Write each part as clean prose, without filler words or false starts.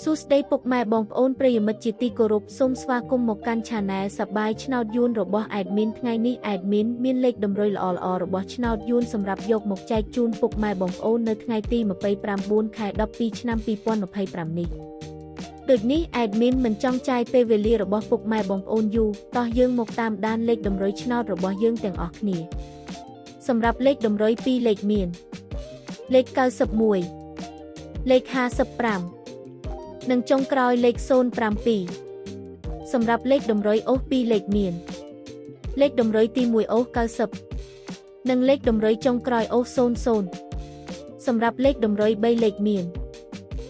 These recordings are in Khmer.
សួស្តីពុកម៉ែបងប្អូនប្រិយមិត្តជាទីគោរពសូមស្វាគមន៍មកកាន់ Channel សប្បាយឆ្នោតយួនរបស់ Admin ថ្ងៃនេះ Admin មានលេខតម្រុយល្អៗរបស់ឆ្នោតយួនសម្រាប់យកមកចែកជូនពុកម៉ែបងប្អូននៅថ្ងៃទី29 ខែ 12 ឆ្នាំ 2025 នេះដូចនេះ Admin មិនចង់ចាយពេលវេលារបស់ពុកម៉ែបងប្អូនយូរតោះយើងមកតាមដានលេខតម្រុយឆ្នោតរបស់យើងទាំងអស់គ្នាសម្រាប់លេខតម្រុយ2លេខមានលេខ91លេខ55និងចុងក្រោយលេខ07សម្រាប់លេខតម្រុយអូស2លេខមានលេខតម្រុយទី1អូស90និងលេខតម្រុយចុងក្រោយអូស00សម្រាប់លេខតម្រុយ3លេខមាន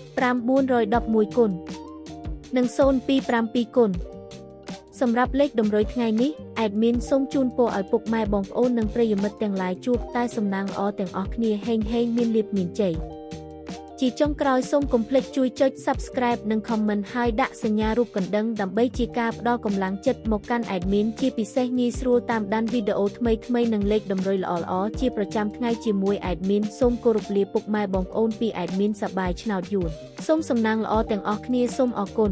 5411គុណនិង027គុណសម្រាប់លេខតម្រុយថ្ងៃនេះ Admin សូមជូនពរឲ្យពុកម៉ែបងប្អូននិងប្រិយមិត្តទាំងឡាយជួបតែសំណាងល្អទាំងអស់គ្នាហេងមានលាភមានជ័យជាចុងក្រោយសូមកុំភ្លេចជួយចុច Subscribe និង Comment ហើយដាក់សញ្ញារូបកណ្ដឹងដើម្បីជាការផ្ដល់កម្លាំងចិត្តមកកាន់ Admin ជាពិសេសងាយស្រួលតាមដានវីដេអូថ្មីៗនិងលេខតម្រុយល្អៗជាប្រចាំថ្ងៃជាមួយ Admin សូមគោរពលាពុកម៉ែបងប្អូនពី Admin សប្បាយឆ្នោតយួនសូមសំណាងល្អទាំងអស់គ្នាសូមអរគុណ